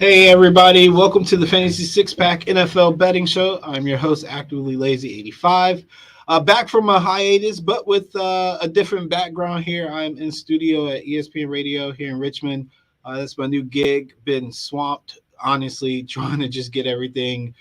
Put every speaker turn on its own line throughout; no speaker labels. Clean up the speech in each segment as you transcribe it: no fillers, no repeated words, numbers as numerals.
Hey everybody, welcome to the Fantasy Six Pack NFL Betting Show. I'm your host, Actively Lazy 85. Back from a hiatus, but with a different background here. I'm in studio at ESPN Radio here in Richmond. That's my new gig. Been swamped, honestly, trying to just get everything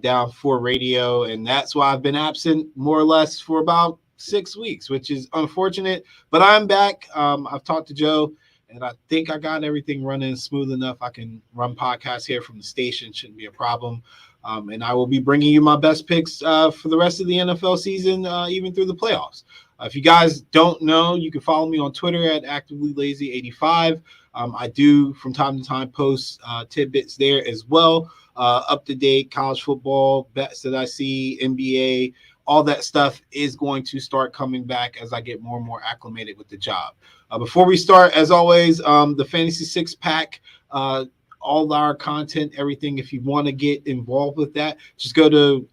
down for radio, and that's why I've been absent more or less for about 6 weeks, which is unfortunate. But I'm back. I've talked to Joe. And I think I got everything running smooth enough. I can run podcasts here from the station. Shouldn't be a problem. And I will be bringing you my best picks for the rest of the NFL season, even through the playoffs. If you guys don't know, you can follow me on Twitter at ActivelyLazy85. I do, from time to time, post tidbits there as well. Up-to-date college football bets that I see, NBA, all that stuff is going to start coming back as I get more and more acclimated with the job. Before we start, as always, the Fantasy Six Pack, all our content, everything, if you want to get involved with that, just go to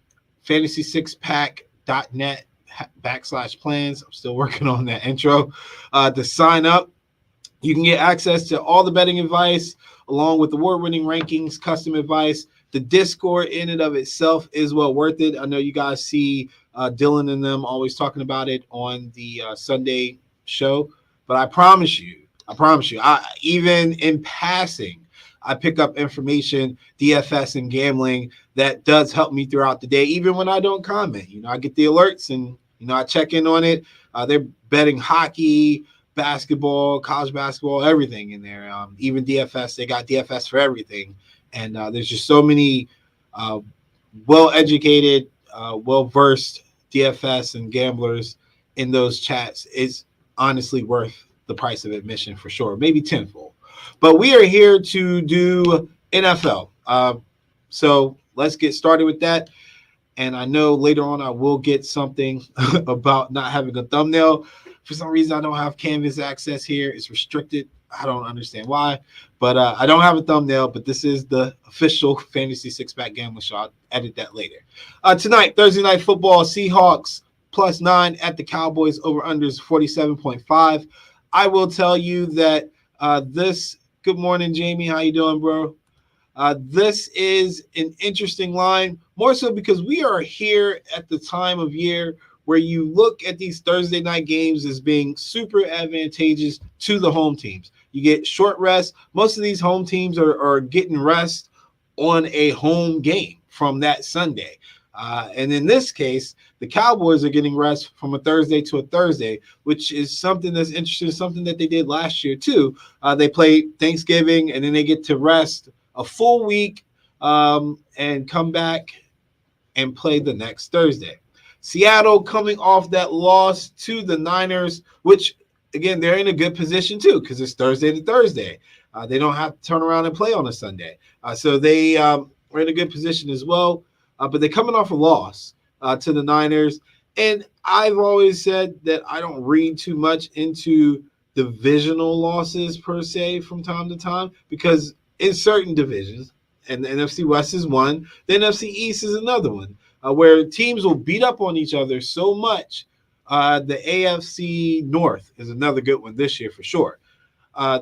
fantasy6pack.net/plans. I'm still working on that intro to sign up. You can get access to all the betting advice along with award-winning rankings, custom advice. The Discord in and of itself is well worth it. I know you guys see Dylan and them always talking about it on the Sunday show. But I promise you, even in passing, I pick up information, DFS and gambling that does help me throughout the day, even when I don't comment. I get the alerts and, I check in on it. They're betting hockey, basketball, college basketball, everything in there. Even DFS, they got DFS for everything. And there's just so many well-educated, well-versed DFS and gamblers in those chats. It's honestly worth the price of admission for sure, maybe tenfold. But we are here to do NFL. So let's get started with that. And I know later on I will get something about not having a thumbnail. For some reason, I don't have Canvas access here. It's restricted. I don't understand why. But I don't have a thumbnail, but this is the official Fantasy Six-Pack Gambling Show. I'll edit that later. Tonight, Thursday Night Football, Seahawks +9 at the Cowboys, over-unders 47.5. I will tell you that good morning, Jamie. How you doing, bro? This is an interesting line, more so because we are here at the time of year where you look at these Thursday night games as being super advantageous to the home teams. You get short rest. Most of these home teams are getting rest on a home game from that Sunday. And in this case, the Cowboys are getting rest from a Thursday to a Thursday, which is something that's interesting, something that they did last year too. They play Thanksgiving and then they get to rest a full week and come back and play the next Thursday. Seattle coming off that loss to the Niners, which, again, they're in a good position too because it's Thursday to Thursday. They don't have to turn around and play on a Sunday. So they are in a good position as well. But they're coming off a loss to the Niners. And I've always said that I don't read too much into divisional losses per se from time to time because in certain divisions, and the NFC West is one, the NFC East is another one, where teams will beat up on each other so much. The AFC North is another good one this year for sure.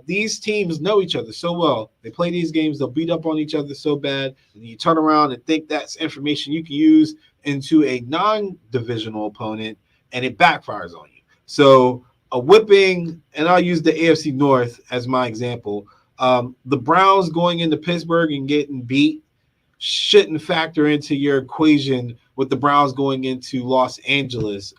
These teams know each other so well. They play these games, they'll beat up on each other so bad, and you turn around and think that's information you can use into a non-divisional opponent, and it backfires on you. So a whipping, and I'll use the AFC North as my example. The Browns going into Pittsburgh and getting beat shouldn't factor into your equation with the Browns going into Los Angeles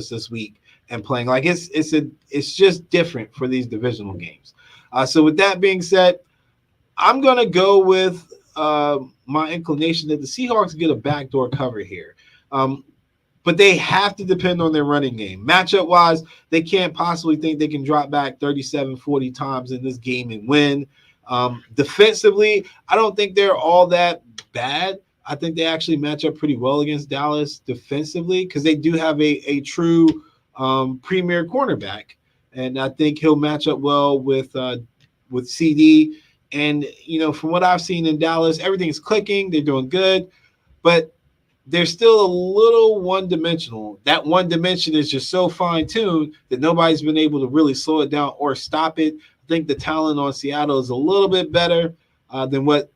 this week and playing. Like it's just different for these divisional games. So with that being said, I'm gonna go with my inclination that the Seahawks get a backdoor cover here. But they have to depend on their running game. Matchup wise, they can't possibly think they can drop back 37, 40 times in this game and win. Defensively, I don't think they're all that bad. I think they actually match up pretty well against Dallas defensively because they do have a true premier cornerback, and I think he'll match up well with CD. And from what I've seen in Dallas, everything's clicking. They're doing good, but they're still a little one-dimensional. That one dimension is just so fine-tuned that nobody's been able to really slow it down or stop it. I think the talent on Seattle is a little bit better than what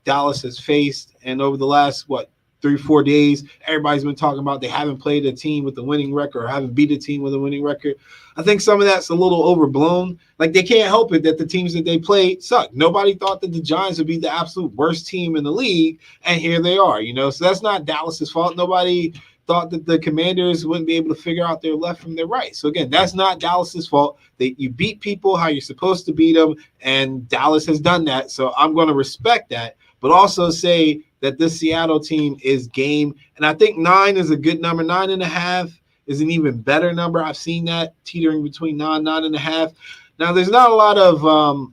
Dallas has faced. And over the last 3-4 days, everybody's been talking about they haven't played a team with a winning record or haven't beat a team with a winning record. I think some of that's a little overblown. Like, they can't help it that the teams that they played suck. Nobody thought that the Giants would be the absolute worst team in the league, and here they are. So that's not Dallas's fault. Nobody thought that the Commanders wouldn't be able to figure out their left from their right. So again, that's not Dallas's fault. You beat people how you're supposed to beat them, and Dallas has done that. So I'm going to respect that, but also say that this Seattle team is game. And I think 9 is a good number. 9.5 is an even better number. I've seen that teetering between 9.5. Now, there's not a lot of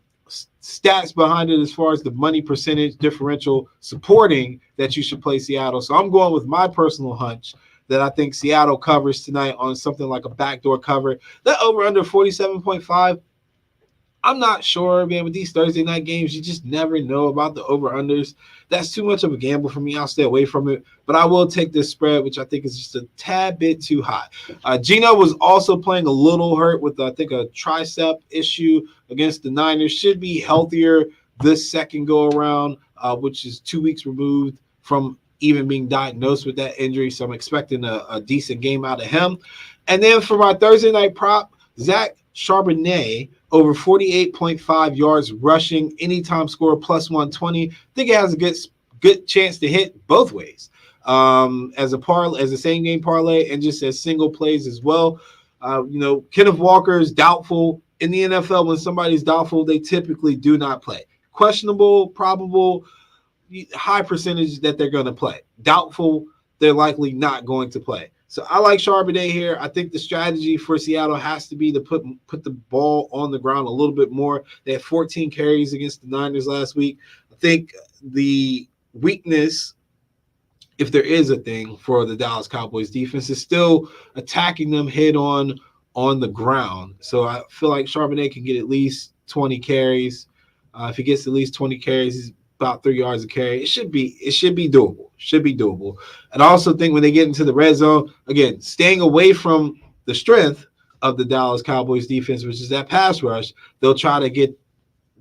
stats behind it as far as the money percentage differential supporting that you should play Seattle. So I'm going with my personal hunch that I think Seattle covers tonight on something like a backdoor cover. That over under 47.5. I'm not sure, man. With these Thursday night games, you just never know about the over-unders. That's too much of a gamble for me. I'll stay away from it. But I will take this spread, which I think is just a tad bit too high. Gino was also playing a little hurt with, I think, a tricep issue against the Niners. Should be healthier this second go-around, which is 2 weeks removed from even being diagnosed with that injury. So I'm expecting a decent game out of him. And then for my Thursday night prop, Zach Charbonnet over 48.5 yards rushing, anytime score plus 120. I think it has a good chance to hit both ways, as a same game parlay and just as single plays as well. Kenneth Walker is doubtful. In the NFL, when somebody's doubtful, they typically do not play. Questionable, probable, high percentage that they're going to play. Doubtful, they're likely not going to play. So I like Charbonnet here. I think the strategy for Seattle has to be to put the ball on the ground a little bit more. They had 14 carries against the Niners last week. I think the weakness, if there is a thing for the Dallas Cowboys defense, is still attacking them head on the ground. So I feel like Charbonnet can get at least 20 carries. If he gets at least 20 carries, he's about 3 yards a carry. It should be doable. And I also think when they get into the red zone, again, staying away from the strength of the Dallas Cowboys defense, which is that pass rush, they'll try to get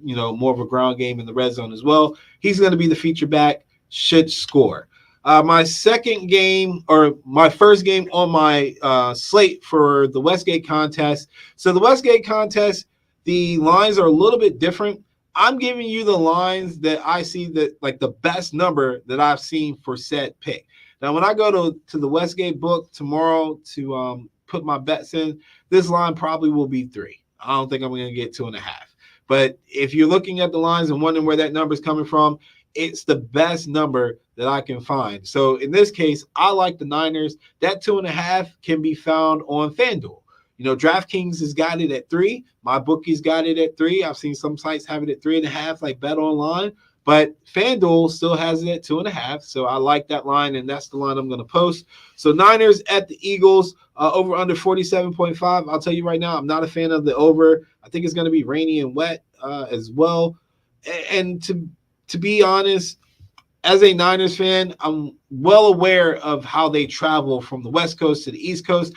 more of a ground game in the red zone as well. He's going to be the feature back, should score. My second game, or my first game on my slate for the Westgate contest. So the Westgate contest, the lines are a little bit different. I'm giving you the lines that I see that like the best number that I've seen for said pick. Now, when I go to the Westgate book tomorrow to put my bets in, this line probably will be 3. I don't think I'm going to get 2.5. But if you're looking at the lines and wondering where that number is coming from, it's the best number that I can find. So in this case, I like the Niners. That 2.5 can be found on FanDuel. DraftKings has got it at 3. My bookie's got it at 3. I've seen some sites have it at 3.5, like Bet Online. But FanDuel still has it at 2.5. So I like that line, and that's the line I'm going to post. So Niners at the Eagles, over under 47.5. I'll tell you right now, I'm not a fan of the over. I think it's going to be rainy and wet as well. And to be honest, as a Niners fan, I'm well aware of how they travel from the West Coast to the East Coast.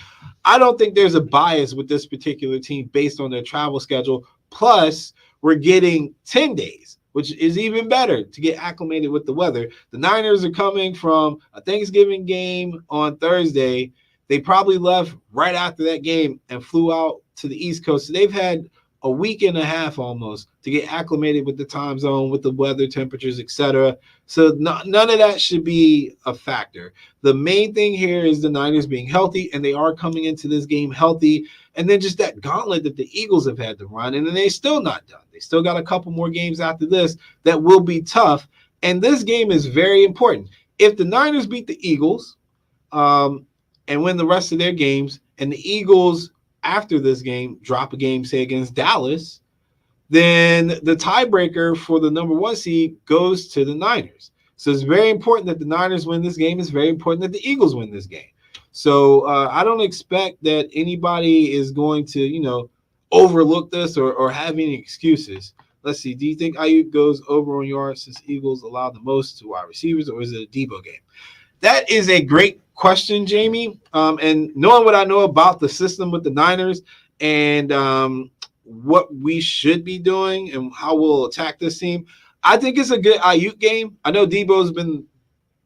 I don't think there's a bias with this particular team based on their travel schedule. Plus, we're getting 10 days, which is even better to get acclimated with the weather. The Niners are coming from a Thanksgiving game on Thursday. They probably left right after that game and flew out to the East Coast. So they've had a week and a half almost to get acclimated with the time zone, with the weather, temperatures, etc. So none of that should be a factor. The main thing here is the Niners being healthy, and they are coming into this game healthy. And then just that gauntlet that the Eagles have had to run, and then they're still not done. They still got a couple more games after this that will be tough. And this game is very important. If the Niners beat the Eagles and win the rest of their games, and the Eagles after this game drop a game, say against Dallas, then the tiebreaker for the number 1 seed goes to the Niners. So it's very important that the Niners win this game. It's very important that the Eagles win this game. So I don't expect that anybody is going to, overlook this or have any excuses. Let's see. Do you think Ayuk goes over on yards since Eagles allow the most to wide receivers, or is it a Debo game? That is a great question, Jamie. And knowing what I know about the system with the Niners and what we should be doing and how we'll attack this team, I think it's a good Ayuk game. I know Debo's been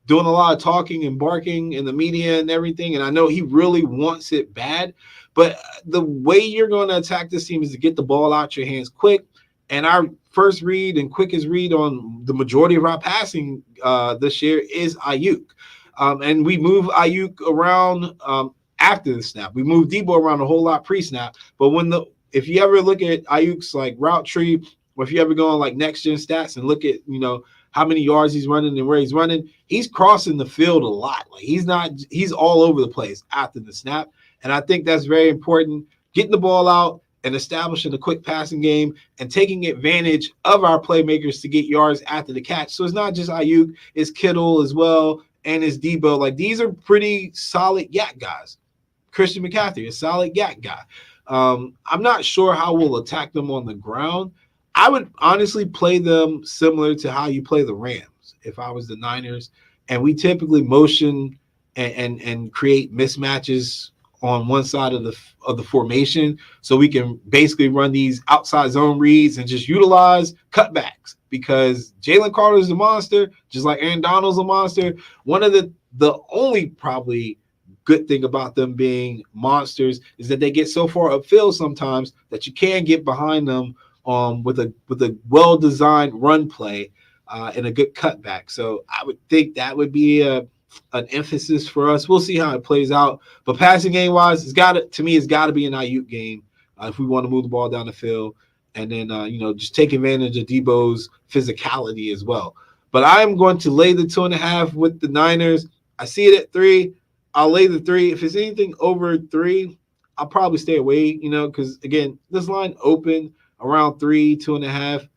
doing a lot of talking and barking in the media and everything, and I know he really wants it bad. But the way you're going to attack this team is to get the ball out your hands quick. And our first read and quickest read on the majority of our passing this year is Ayuk. And we move Ayuk around after the snap. We move Debo around a whole lot pre-snap. But if you ever look at Ayuk's like route tree, or if you ever go on like next gen stats and look at, how many yards he's running and where he's running, he's crossing the field a lot. Like he's all over the place after the snap. And I think that's very important. Getting the ball out and establishing a quick passing game and taking advantage of our playmakers to get yards after the catch. So it's not just Ayuk, it's Kittle as well, and it's Debo. Like these are pretty solid yak guys. Christian McCaffrey, a solid yak guy. I'm not sure how we'll attack them on the ground. I would honestly play them similar to how you play the Rams if I was the Niners. And we typically motion and create mismatches on one side of the formation, so we can basically run these outside zone reads and just utilize cutbacks, because Jalen Carter's a monster, just like Aaron Donald's a monster. One of the only probably good thing about them being monsters is that they get so far upfield sometimes that you can get behind them with a well-designed run play and a good cutback. So I would think that would be an emphasis for us. We'll see how it plays out. But passing game wise, it's got to be an Ayuk game if we want to move the ball down the field, and then just take advantage of Debo's physicality as well. But I'm going to lay the 2.5 with the Niners. I see it at 3. I'll lay the 3. If it's anything over 3, I'll probably stay away. Because again, this line open around 3, 2.5.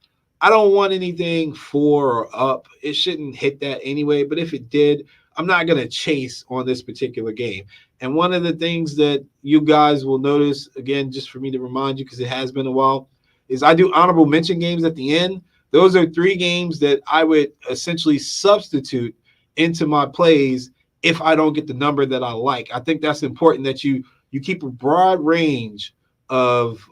I don't want anything 4 or up. It shouldn't hit that anyway. But if it did, I'm not going to chase on this particular game. And one of the things that you guys will notice, again, just for me to remind you, because it has been a while, is I do honorable mention games at the end. Those are 3 games that I would essentially substitute into my plays if I don't get the number that I like. I think that's important that you keep a broad range of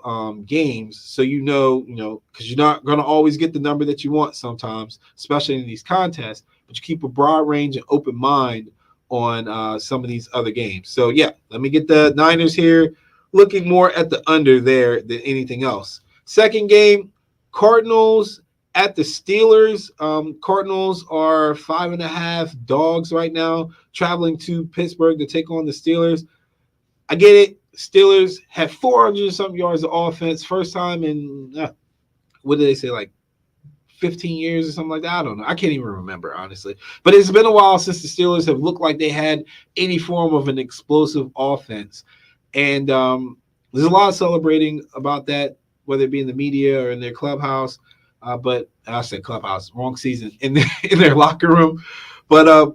games, so because you're not going to always get the number that you want sometimes, especially in these contests, but you keep a broad range and open mind on some of these other games. So yeah, let me get the Niners here, looking more at the under there than anything else. Second game, Cardinals at the Steelers. Cardinals are 5.5 dogs right now, traveling to Pittsburgh to take on the Steelers. I get it. Steelers had 400-something yards of offense, first time in, what did they say, like 15 years or something like that? I don't know. I can't even remember, honestly. But it's been a while since the Steelers have looked like they had any form of an explosive offense. And there's a lot of celebrating about that, whether it be in the media or in their clubhouse. But I said clubhouse, wrong season, in their locker room. But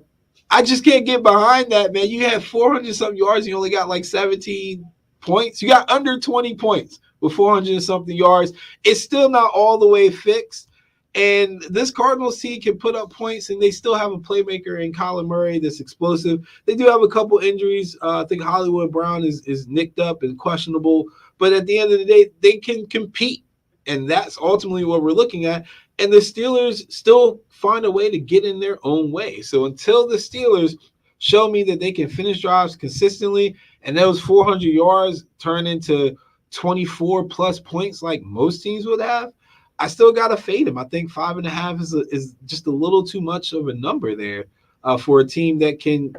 I just can't get behind that, man. You had 400-something yards. You only got like 17 points. You got under 20 points with 400-something yards. It's still not all the way fixed. And this Cardinals team can put up points, and they still have a playmaker in Kyler Murray that's explosive. They do have a couple injuries. I think Hollywood Brown is nicked up and questionable. But at the end of the day, they can compete. And that's ultimately what we're looking at. And the Steelers still find a way to get in their own way. So until the Steelers show me that they can finish drives consistently and those 400 yards turn into 24-plus points like most teams would have, I still got to fade them. I think 5.5 is just a little too much of a number there for a team that can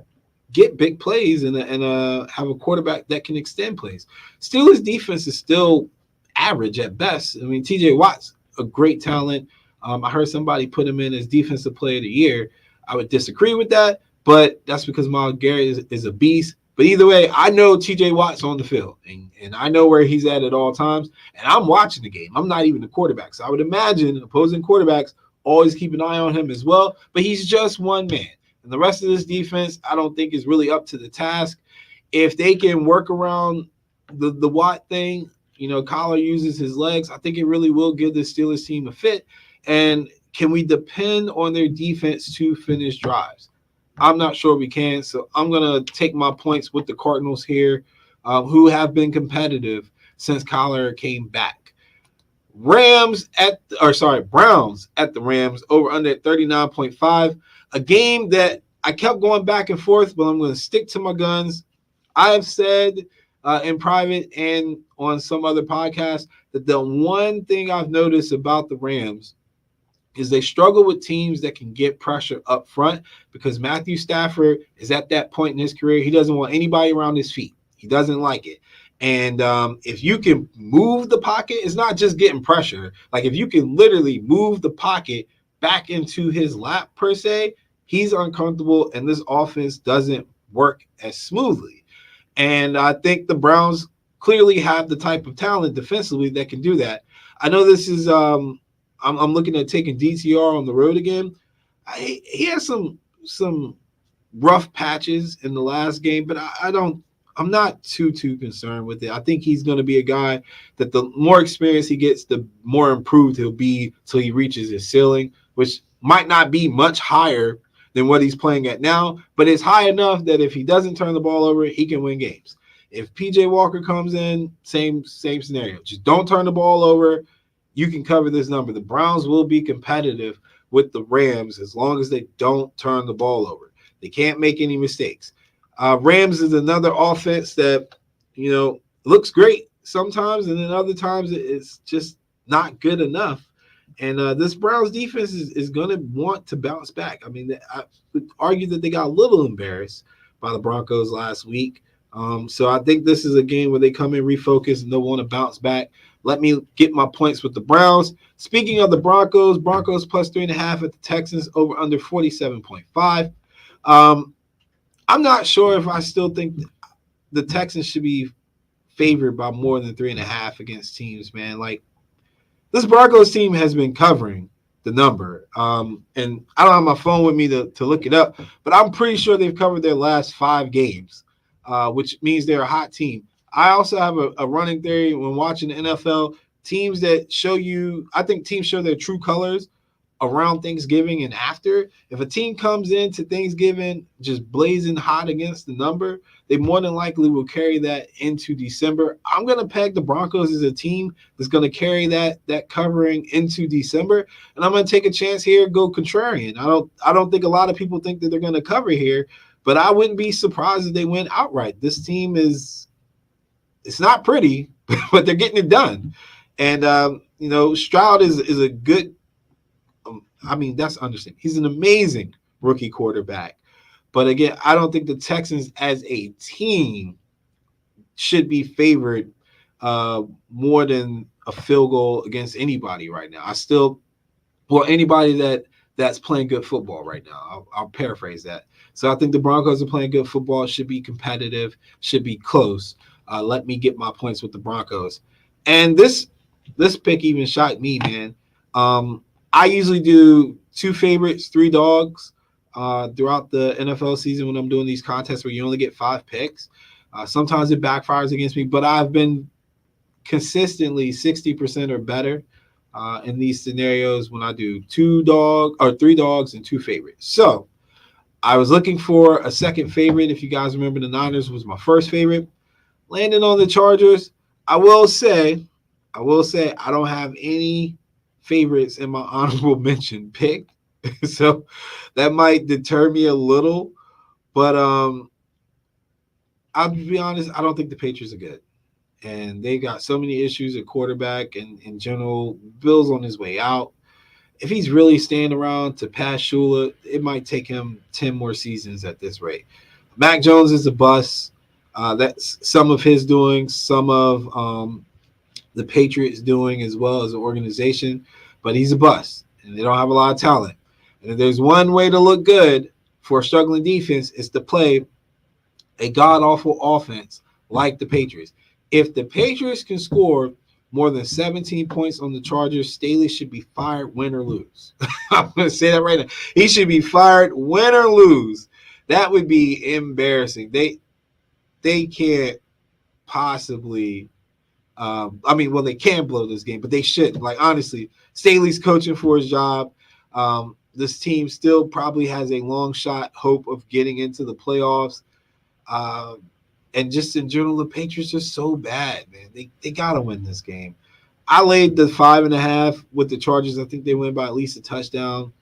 get big plays and have a quarterback that can extend plays. Steelers defense is still average at best. I mean, TJ Watt's a great talent. I heard somebody put him in as defensive player of the year. I would disagree with that, but that's because Myles Garrett is a beast. But either way, I know TJ Watt's on the field, and I know where he's at all times, and I'm watching the game. I'm not even the quarterback, so I would imagine opposing quarterbacks always keep an eye on him as well, but he's just one man. And the rest of this defense, I don't think is really up to the task. If they can work around the Watt thing, Kyler uses his legs, I think it really will give the Steelers team a fit. And can we depend on their defense to finish drives? I'm not sure we can. So I'm going to take my points with the Cardinals here, who have been competitive since Kyler came back. Browns at the Rams over under at 39.5. A game that I kept going back and forth, but I'm going to stick to my guns. I have said in private and on some other podcasts that the one thing I've noticed about the Rams is they struggle with teams that can get pressure up front because Matthew Stafford is at that point in his career. He doesn't want anybody around his feet. He doesn't like it. And if you can move the pocket, it's not just getting pressure. Like if you can literally move the pocket back into his lap per se, he's uncomfortable and this offense doesn't work as smoothly. And I think the Browns clearly have the type of talent defensively that can do that. I know this is I'm looking at taking DTR on the road again. He has some rough patches in the last game, but I'm not too concerned with it. I think he's going to be a guy that the more experience he gets, the more improved he'll be till he reaches his ceiling, which might not be much higher than what he's playing at now, but it's high enough that if he doesn't turn the ball over, he can win games. If PJ Walker comes in, same scenario. Just don't turn the ball over. You can cover this number. The Browns will be competitive with the Rams as long as they don't turn the ball over. They can't make any mistakes. Rams is another offense that, looks great sometimes, and then other times it's just not good enough. And this Browns defense is going to want to bounce back. I mean, I would argue that they got a little embarrassed by the Broncos last week. So I think this is a game where they come in, refocus, and they'll want to bounce back. Let me get my points with the Browns. Speaking of the Broncos plus 3.5 at the Texans over under 47.5. I'm not sure if I still think the Texans should be favored by more than 3.5 against teams, man. Like, this Broncos team has been covering the number. And I don't have my phone with me to look it up, but I'm pretty sure they've covered their last 5 games, which means they're a hot team. I also have a running theory when watching the NFL. Teams that I think teams show their true colors around Thanksgiving and after. If a team comes into Thanksgiving just blazing hot against the number, they more than likely will carry that into December. I'm going to peg the Broncos as a team that's going to carry that covering into December, and I'm going to take a chance here, go contrarian. I don't think a lot of people think that they're going to cover here, but I wouldn't be surprised if they win outright. This team it's not pretty, but they're getting it done. And Stroud is a good. That's understanding. He's an amazing rookie quarterback. But again, I don't think the Texans as a team should be favored more than a field goal against anybody right now. Anybody that's playing good football right now. I'll paraphrase that. So I think the Broncos are playing good football, should be competitive, should be close. Let me get my points with the Broncos. And this pick even shocked me, man. I usually do 2 favorites, 3 dogs throughout the NFL season when I'm doing these contests where you only get 5 picks. Sometimes it backfires against me, but I've been consistently 60% or better in these scenarios when I do 3 dogs and 2 favorites. So I was looking for a second favorite. If you guys remember, the Niners was my first favorite. Landing on the Chargers. I will say I don't have any favorites in my honorable mention pick. So that might deter me a little. But I'll be honest, I don't think the Patriots are good. And they got so many issues at quarterback and in general. Bill's on his way out. If he's really staying around to pass Shula, it might take him 10 more seasons at this rate. Mac Jones is a bust. That's some of his doing, some of the Patriots doing as well as an organization. But he's a bust, and they don't have a lot of talent. And if there's one way to look good for a struggling defense, is to play a god-awful offense like the Patriots. If the Patriots can score more than 17 points on the Chargers, Staley should be fired, win or lose. I'm going to say that right now. He should be fired, win or lose. That would be embarrassing. They can't possibly they can blow this game, but they shouldn't. Like, honestly, Staley's coaching for his job. this team still probably has a long shot hope of getting into the playoffs. And just in general, the Patriots are so bad, man. They got to win this game. I laid the 5.5 with the Chargers. I think they win by at least a touchdown,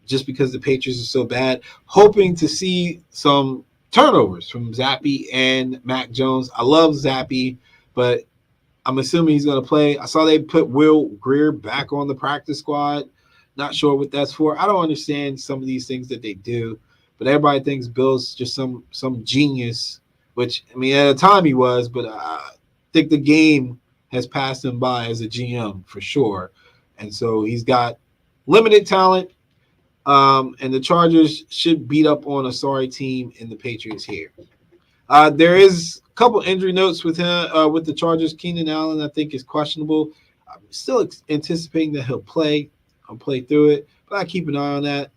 just because the Patriots are so bad. Hoping to see some turnovers from Zappe and Mac Jones. I love Zappe, but I'm assuming he's going to play. I saw they put Will Greer back on the practice squad. Not sure what that's for. I don't understand some of these things that they do, but everybody thinks Bill's just some genius, which, I mean, at the time he was, but I think the game has passed him by as a GM for sure. And so he's got limited talent, and the Chargers should beat up on a sorry team in the Patriots here. There is a couple injury notes with him, with the Chargers. Keenan Allen, I think, is questionable. I'm still anticipating that he'll play. I'll play through it, but I keep an eye on that.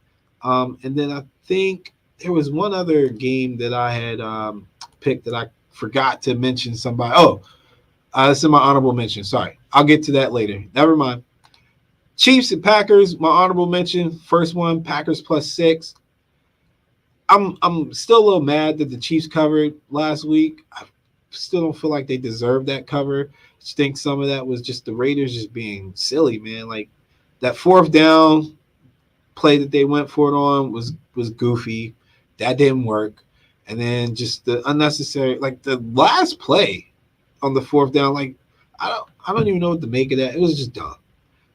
And then I think there was one other game that I had picked that I forgot to mention somebody. Oh, that's in my honorable mention. Sorry. I'll get to that later. Never mind. Chiefs and Packers, my honorable mention. First one, Packers +6. I'm still a little mad that the Chiefs covered last week. I still don't feel like they deserve that cover. I just think some of that was just the Raiders just being silly, man. Like that fourth down play that they went for it on was goofy. That didn't work. And then just the unnecessary, like the last play on the fourth down, like I don't even know what to make of that. It was just dumb.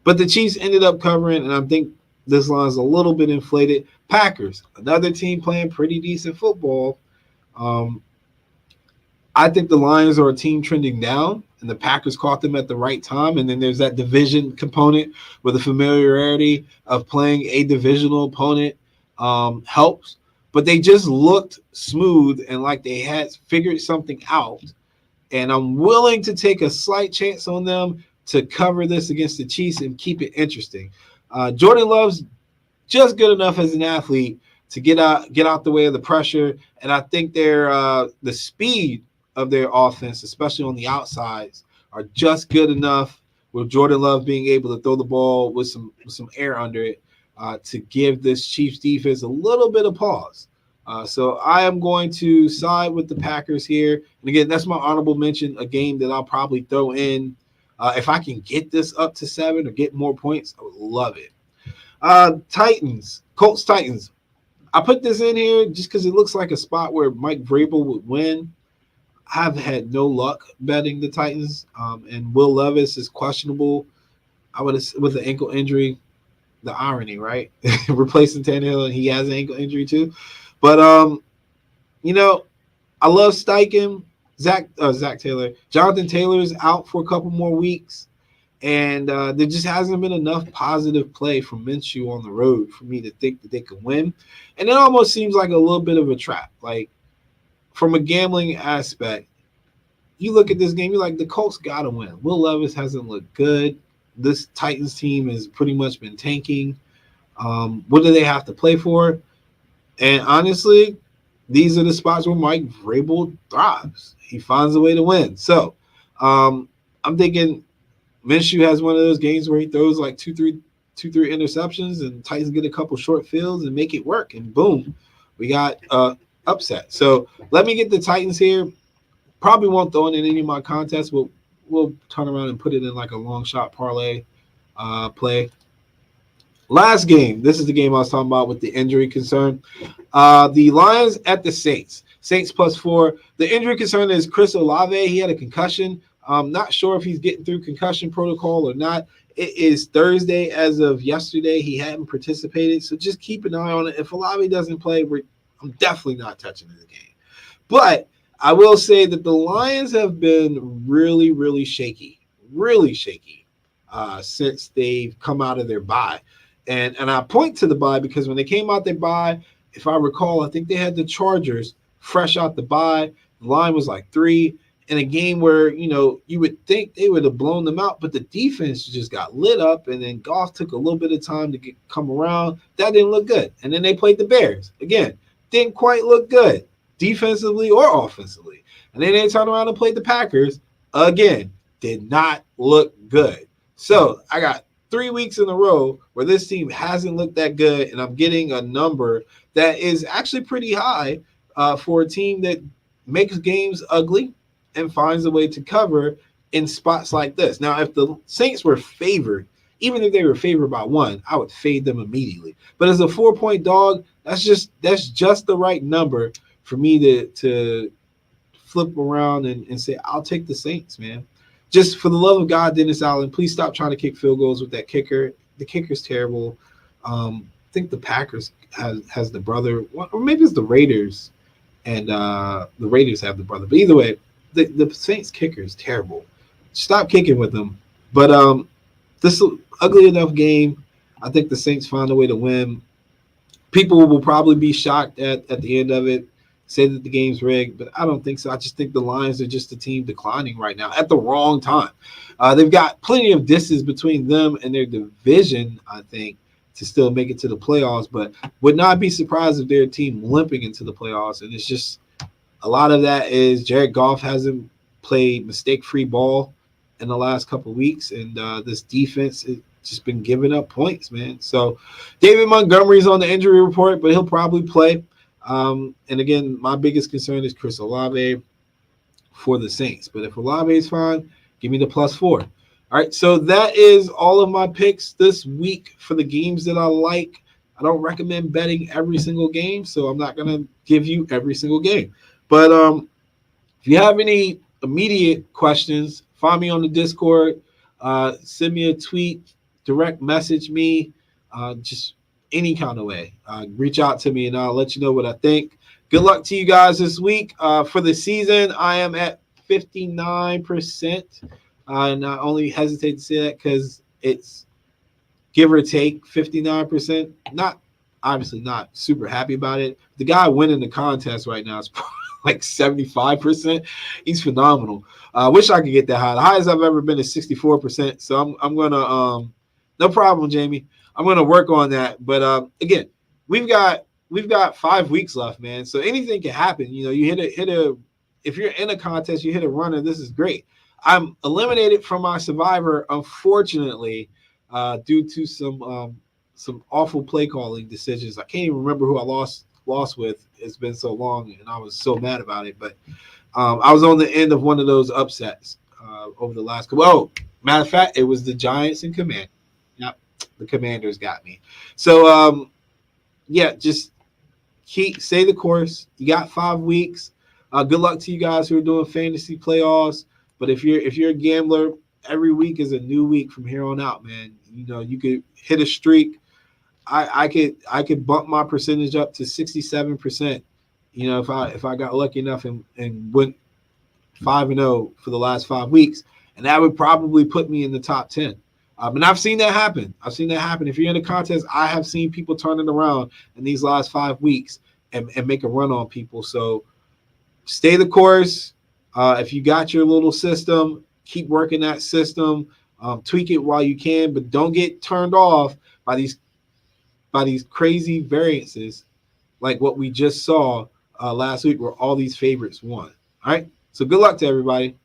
But the Chiefs ended up covering, and I think this line is a little bit inflated. Packers, another team playing pretty decent football. I think the Lions are a team trending down, and the Packers caught them at the right time. And then there's that division component where the familiarity of playing a divisional opponent helps. But they just looked smooth and like they had figured something out. And I'm willing to take a slight chance on them to cover this against the Chiefs and keep it interesting. Jordan Love's just good enough as an athlete to get out the way of the pressure, and I think the speed of their offense, especially on the outsides, are just good enough with Jordan Love being able to throw the ball with some air under it to give this Chiefs defense a little bit of pause. So I am going to side with the Packers here. And again, that's my honorable mention, a game that I'll probably throw in. If I can get this up to 7 or get more points, I would love it. Colts Titans. I put this in here just because it looks like a spot where Mike Vrabel would win. I've had no luck betting the Titans, and Will Levis is questionable. With an ankle injury. The irony, right? Replacing Tannehill, and he has an ankle injury too. But I love Steichen. Zach Taylor. Jonathan Taylor's out for a couple more weeks, and there just hasn't been enough positive play from Minshew on the road for me to think that they could win. And it almost seems like a little bit of a trap. Like, from a gambling aspect, you look at this game, you're like, the Colts got to win. Will Levis hasn't looked good. This Titans team has pretty much been tanking. What do they have to play for? And honestly, these are the spots where Mike Vrabel thrives. He finds a way to win. So I'm thinking Minshew has one of those games where he throws like two, three interceptions, and Titans get a couple short fields and make it work. And boom, we got upset. So let me get the Titans here. Probably won't throw it in any of my contests. We'll turn around and put it in like a long shot parlay play. Last game. This is the game I was talking about with the injury concern. The Lions at the Saints. Saints +4. The injury concern is Chris Olave. He had a concussion. I'm not sure if he's getting through concussion protocol or not. It is Thursday as of yesterday. He hadn't participated, so just keep an eye on it. If Olave doesn't play, I'm definitely not touching the game. But I will say that the Lions have been really, really shaky since they've come out of their bye. And I point to the bye because when they came out their bye, if I recall, I think they had the Chargers fresh out the bye. The line was like 3 in a game where, you would think they would have blown them out, but the defense just got lit up, and then Goff took a little bit of time to come around. That didn't look good. And then they played the Bears. Again, didn't quite look good defensively or offensively. And then they turned around and played the Packers. Again, did not look good. So I got 3 weeks in a row where this team hasn't looked that good, and I'm getting a number that is actually pretty high for a team that makes games ugly and finds a way to cover in spots like this. Now, if the Saints were favored, even if they were favored by 1, I would fade them immediately. But as a 4-point dog, that's just the right number for me to flip around and say, I'll take the Saints, man. Just for the love of God, Dennis Allen, please stop trying to kick field goals with that kicker. The kicker's terrible. I think the Packers has the brother, or maybe it's the Raiders, and the Raiders have the brother. But either way, the Saints kicker is terrible. Stop kicking with them. But this is an ugly enough game. I think the Saints find a way to win. People will probably be shocked at the end of it, say that the game's rigged, but I don't think so. I just think the Lions are just a team declining right now at the wrong time. They've got plenty of distance between them and their division, I think, to still make it to the playoffs, but would not be surprised if they're a team limping into the playoffs. And it's just a lot of that is Jared Goff hasn't played mistake-free ball in the last couple of weeks, and this defense has just been giving up points, man. So David Montgomery's on the injury report, but he'll probably play. And again, my biggest concern is Chris Olave for the Saints. But if Olave is fine, give me the +4. All right, so that is all of my picks this week for the games that I like. I don't recommend betting every single game, so I'm not going to give you every single game. But if you have any immediate questions, find me on the Discord, send me a tweet, direct message me, just any kind of way. Reach out to me and I'll let you know what I think. Good luck to you guys this week. For the season, I am at 59%. And I only hesitate to say that because it's give or take 59%. Obviously not super happy about it. The guy winning the contest right now is like 75%. He's phenomenal. I wish I could get that high. The highest I've ever been is 64%. So I'm gonna no problem, Jamie. I'm going to work on that. But again, we've got 5 weeks left, man. So anything can happen. You know, you hit a if you're in a contest, you hit a runner. This is great. I'm eliminated from my survivor, unfortunately, due to some awful play calling decisions. I can't even remember who I lost with. It's been so long, and I was so mad about it. But I was on the end of one of those upsets over the last couple. Oh, matter of fact, it was the Giants and Commanders. Yep. The Commanders got me. So, just stay the course. You got 5 weeks. Good luck to you guys who are doing fantasy playoffs. But if you're a gambler, every week is a new week from here on out, man. You know, you could hit a streak. I could bump my percentage up to 67%. You know, if I got lucky enough and went 5-0 for the last 5 weeks, and that would probably put me in the top 10. And I've seen that happen. If you're in a contest, I have seen people turn it around in these last 5 weeks and make a run on people. So stay the course. If you got your little system, keep working that system. Tweak it while you can, but don't get turned off by these crazy variances like what we just saw last week where all these favorites won. All right. So good luck to everybody.